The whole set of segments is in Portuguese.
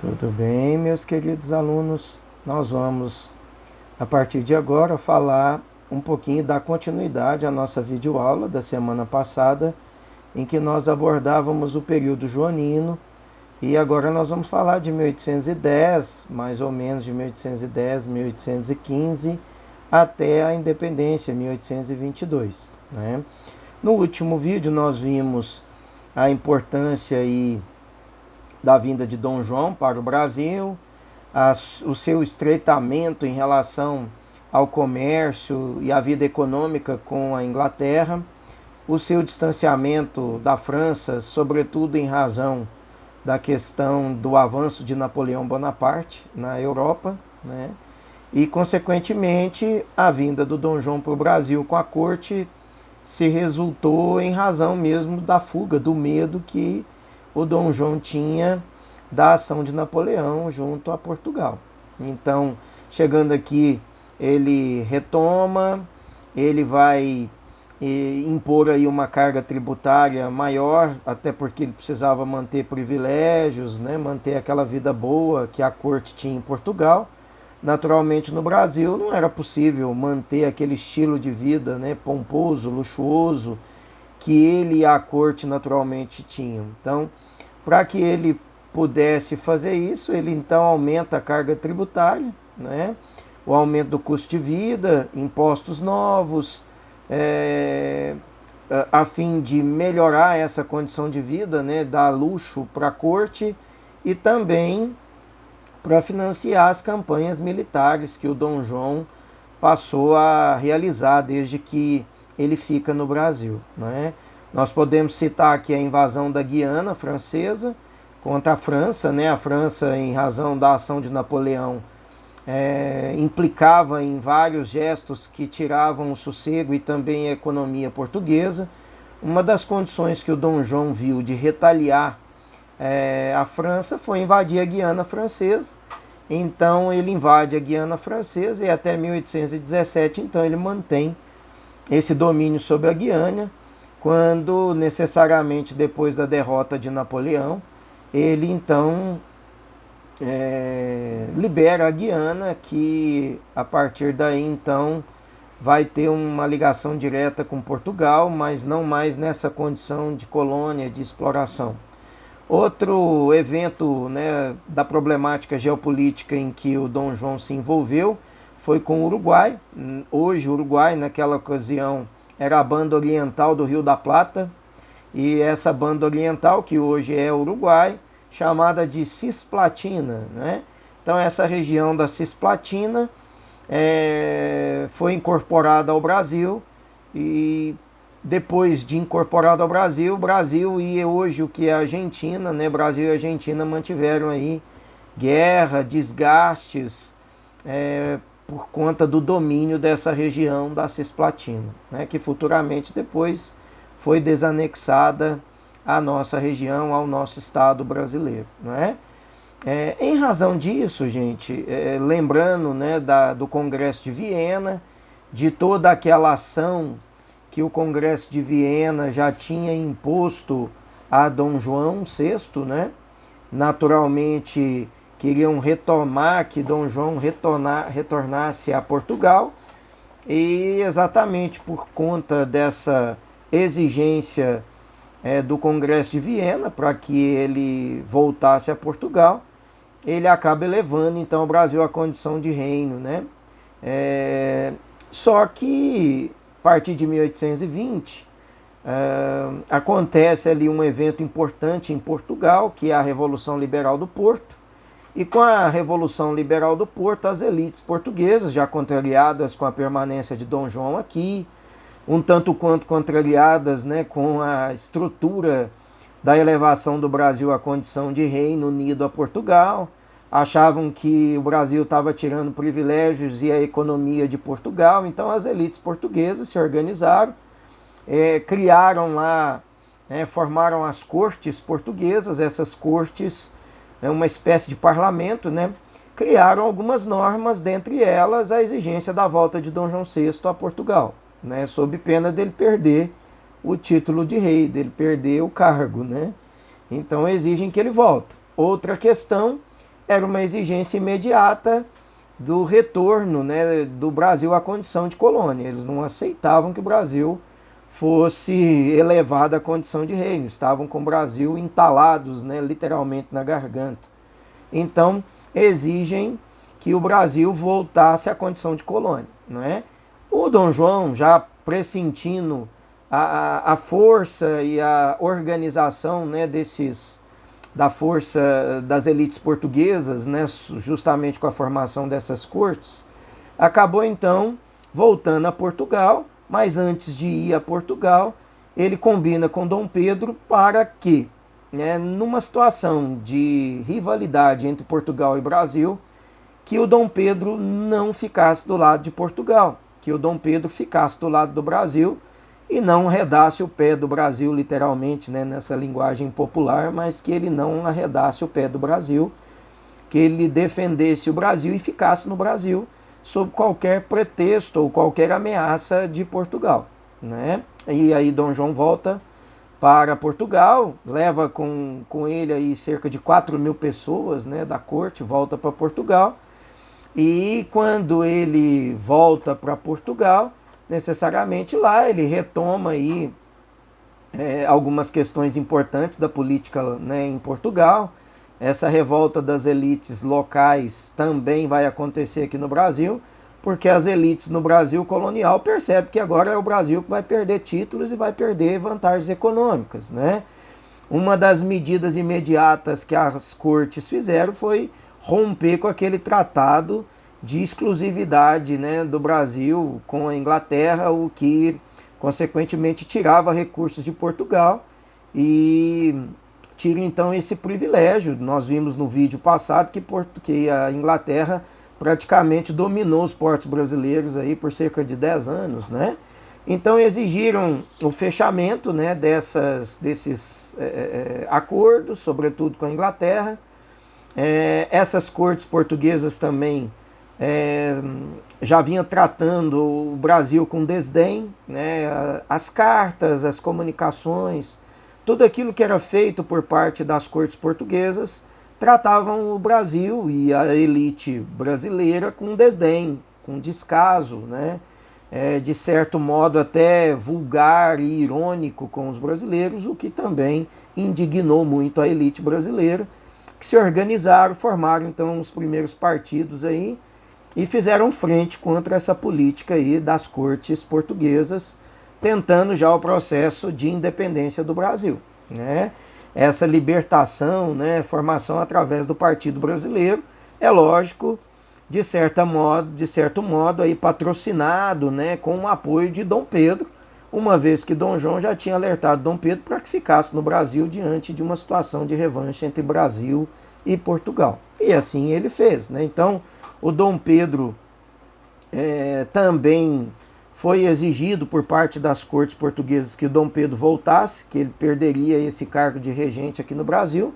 Tudo bem, meus queridos alunos? Nós vamos, a partir de agora, falar um pouquinho da continuidade à nossa videoaula da semana passada, em que nós abordávamos o período joanino, e agora nós vamos falar de 1810, mais ou menos de 1810, 1815, até a independência, 1822, né? No último vídeo nós vimos a importância da vinda de Dom João para o Brasil, o seu estreitamento em relação ao comércio e à vida econômica com a Inglaterra, o seu distanciamento da França, sobretudo em razão da questão do avanço de Napoleão Bonaparte na Europa, né? E, consequentemente, a vinda do Dom João para o Brasil com a corte se resultou em razão mesmo da fuga, do medo que o Dom João tinha da ação de Napoleão junto a Portugal. Então, chegando aqui, ele retoma, ele vai impor aí uma carga tributária maior, até porque ele precisava manter privilégios, né, manter aquela vida boa que a corte tinha em Portugal. Naturalmente, no Brasil não era possível manter aquele estilo de vida, né, pomposo, luxuoso, que ele e a corte naturalmente tinham. Então, para que ele pudesse fazer isso, ele então aumenta a carga tributária, né, o aumento do custo de vida, impostos novos, a fim de melhorar essa condição de vida, né, dar luxo para a corte e também para financiar as campanhas militares que o Dom João passou a realizar desde que ele fica no Brasil, né? Nós podemos citar aqui a invasão da Guiana francesa contra a França, né? A França, em razão da ação de Napoleão, implicava em vários gestos que tiravam o sossego e também a economia portuguesa. Uma das condições que o Dom João viu de retaliar a França foi invadir a Guiana Francesa. Então ele invade a Guiana Francesa e até 1817 então ele mantém esse domínio sobre a Guiana, quando necessariamente depois da derrota de Napoleão ele então libera a Guiana, que a partir daí então vai ter uma ligação direta com Portugal, mas não mais nessa condição de colônia, de exploração. Outro evento, né, da problemática geopolítica em que o Dom João se envolveu foi com o Uruguai. Hoje o Uruguai, naquela ocasião, era a banda oriental do Rio da Plata, e essa banda oriental, que hoje é o Uruguai, chamada de Cisplatina, né? Então essa região da Cisplatina foi incorporada ao Brasil, e depois de incorporado ao Brasil, o Brasil e hoje o que é a Argentina, né? Brasil e Argentina mantiveram aí guerra, desgastes, por conta do domínio dessa região da Cisplatina, né? Que futuramente depois foi desanexada à nossa região, ao nosso estado brasileiro, né? Em razão disso, gente, lembrando, né, do Congresso de Viena, de toda aquela ação que o Congresso de Viena já tinha imposto a Dom João VI, né? Naturalmente queriam retomar, que Dom João retornasse a Portugal, e exatamente por conta dessa exigência do Congresso de Viena, para que ele voltasse a Portugal, ele acaba elevando então o Brasil à condição de reino, né? Só que a partir de 1820 acontece ali um evento importante em Portugal, que é a Revolução Liberal do Porto. E com a Revolução Liberal do Porto, as elites portuguesas, já contrariadas com a permanência de Dom João aqui, um tanto quanto contrariadas, né, com a estrutura da elevação do Brasil à condição de Reino Unido a Portugal, achavam que o Brasil estava tirando privilégios e a economia de Portugal. Então as elites portuguesas se organizaram, criaram lá, formaram as cortes portuguesas. Essas cortes, uma espécie de parlamento, né, criaram algumas normas, dentre elas a exigência da volta de Dom João VI a Portugal, né, sob pena dele perder o título de rei, dele perder o cargo, né? Então exigem que ele volte. Outra questão era uma exigência imediata do retorno, né, do Brasil à condição de colônia. Eles não aceitavam que o Brasil fosse elevado à condição de reino. Estavam com o Brasil entalados, né, literalmente na garganta. Então, exigem que o Brasil voltasse à condição de colônia. Não é? O Dom João, já pressentindo a força e a organização, né, da força das elites portuguesas, né, justamente com a formação dessas cortes, acabou então voltando a Portugal, mas antes de ir a Portugal, ele combina com Dom Pedro para que, né, numa situação de rivalidade entre Portugal e Brasil, que o Dom Pedro não ficasse do lado de Portugal, que o Dom Pedro ficasse do lado do Brasil e não arredasse o pé do Brasil, literalmente, né, nessa linguagem popular, mas que ele não arredasse o pé do Brasil, que ele defendesse o Brasil e ficasse no Brasil sob qualquer pretexto ou qualquer ameaça de Portugal. Né? E aí Dom João volta para Portugal, leva com ele aí cerca de 4.000 pessoas, né, da corte, volta para Portugal, e quando ele volta para Portugal, necessariamente lá ele retoma aí algumas questões importantes da política, né, em Portugal. Essa revolta das elites locais também vai acontecer aqui no Brasil, porque as elites no Brasil colonial percebem que agora é o Brasil que vai perder títulos e vai perder vantagens econômicas. Né? Uma das medidas imediatas que as cortes fizeram foi romper com aquele tratado de exclusividade, né, do Brasil com a Inglaterra, o que consequentemente tirava recursos de Portugal e tira então esse privilégio. Nós vimos no vídeo passado que a Inglaterra praticamente dominou os portos brasileiros aí por cerca de 10 anos, né? Então exigiram o fechamento, né, desses acordos, sobretudo com a Inglaterra. Essas cortes portuguesas também já vinham tratando o Brasil com desdém, né? As cartas, as comunicações, tudo aquilo que era feito por parte das cortes portuguesas tratavam o Brasil e a elite brasileira com desdém, com descaso, né? De certo modo até vulgar e irônico com os brasileiros, o que também indignou muito a elite brasileira, que se organizaram, formaram então os primeiros partidos aí e fizeram frente contra essa política aí das cortes portuguesas, tentando já o processo de independência do Brasil. Né? Essa libertação, né, formação através do Partido Brasileiro, é lógico, de certo modo aí patrocinado, né, com o apoio de Dom Pedro, uma vez que Dom João já tinha alertado Dom Pedro para que ficasse no Brasil diante de uma situação de revanche entre Brasil e Portugal. E assim ele fez. Né? Então, o Dom Pedro também foi exigido por parte das cortes portuguesas que o Dom Pedro voltasse, que ele perderia esse cargo de regente aqui no Brasil.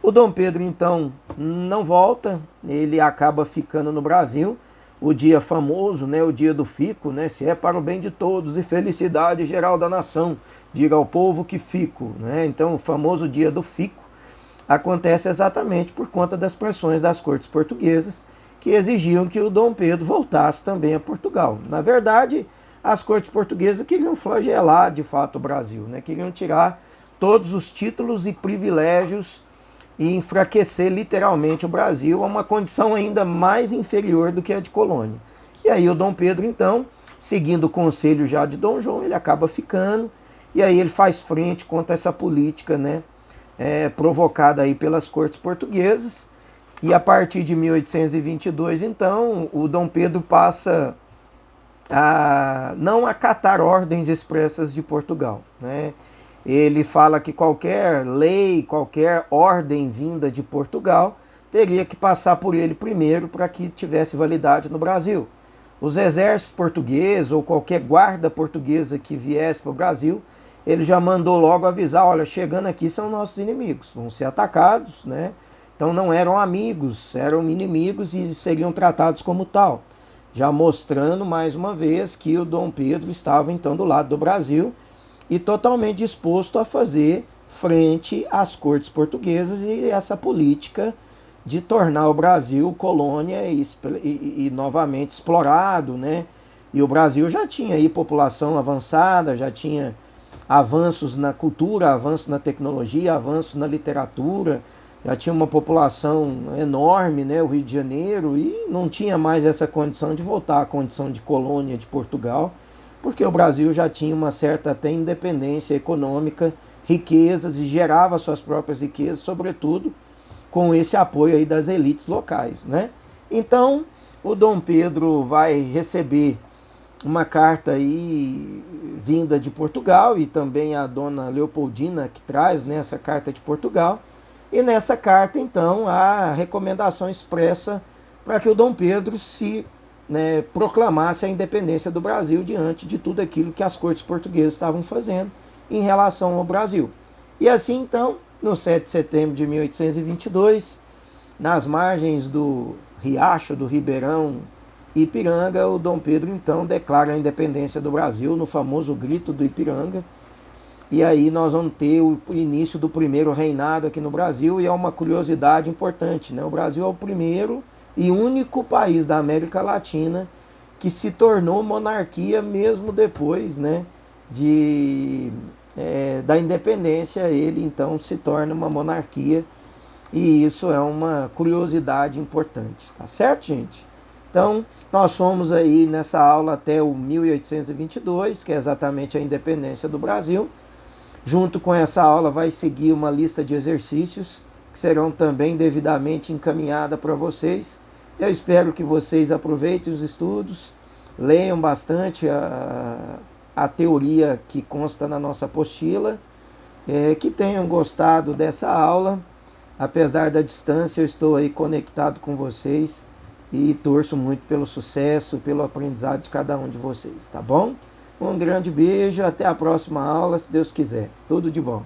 O Dom Pedro, então, não volta, ele acaba ficando no Brasil. O dia famoso, né, o dia do fico, né, se é para o bem de todos e felicidade geral da nação, diga ao povo que fico. Né? Então, o famoso dia do fico acontece exatamente por conta das pressões das cortes portuguesas, que exigiam que o Dom Pedro voltasse também a Portugal. Na verdade, as cortes portuguesas queriam flagelar de fato o Brasil, né? Queriam tirar todos os títulos e privilégios e enfraquecer literalmente o Brasil a uma condição ainda mais inferior do que a de colônia. E aí o Dom Pedro, então, seguindo o conselho já de Dom João, ele acaba ficando, e aí ele faz frente contra essa política, né, provocada aí pelas cortes portuguesas. E a partir de 1822, então, o Dom Pedro passa a não acatar ordens expressas de Portugal. Né? Ele fala que qualquer lei, qualquer ordem vinda de Portugal teria que passar por ele primeiro para que tivesse validade no Brasil. Os exércitos portugueses ou qualquer guarda portuguesa que viesse para o Brasil, ele já mandou logo avisar, olha, chegando aqui são nossos inimigos, vão ser atacados, né? Então não eram amigos, eram inimigos e seriam tratados como tal. Já mostrando mais uma vez que o Dom Pedro estava então do lado do Brasil e totalmente disposto a fazer frente às cortes portuguesas e essa política de tornar o Brasil colônia e novamente explorado, né? E o Brasil já tinha aí população avançada, já tinha avanços na cultura, avanços na tecnologia, avanços na literatura, já tinha uma população enorme, né, o Rio de Janeiro, e não tinha mais essa condição de voltar à condição de colônia de Portugal, porque o Brasil já tinha uma certa até independência econômica, riquezas e gerava suas próprias riquezas, sobretudo com esse apoio aí das elites locais, né? Então, o Dom Pedro vai receber uma carta aí vinda de Portugal, e também a dona Leopoldina que traz, né, essa carta de Portugal. E nessa carta, então, há recomendação expressa para que o Dom Pedro se, né, proclamasse a independência do Brasil diante de tudo aquilo que as cortes portuguesas estavam fazendo em relação ao Brasil. E assim, então, no 7 de setembro de 1822, nas margens do riacho do Ribeirão Ipiranga, o Dom Pedro então declara a independência do Brasil no famoso Grito do Ipiranga. E aí nós vamos ter o início do primeiro reinado aqui no Brasil, e é uma curiosidade importante, né? O Brasil é o primeiro e único país da América Latina que se tornou monarquia mesmo depois, né, da independência. Ele então se torna uma monarquia, e isso é uma curiosidade importante, tá certo, gente? Então, nós fomos aí nessa aula até o 1822, que é exatamente a independência do Brasil. Junto com essa aula vai seguir uma lista de exercícios que serão também devidamente encaminhadas para vocês. Eu espero que vocês aproveitem os estudos, leiam bastante a teoria que consta na nossa apostila, que tenham gostado dessa aula. Apesar da distância, eu estou aí conectado com vocês e torço muito pelo sucesso, pelo aprendizado de cada um de vocês, tá bom? Um grande beijo, até a próxima aula, se Deus quiser. Tudo de bom.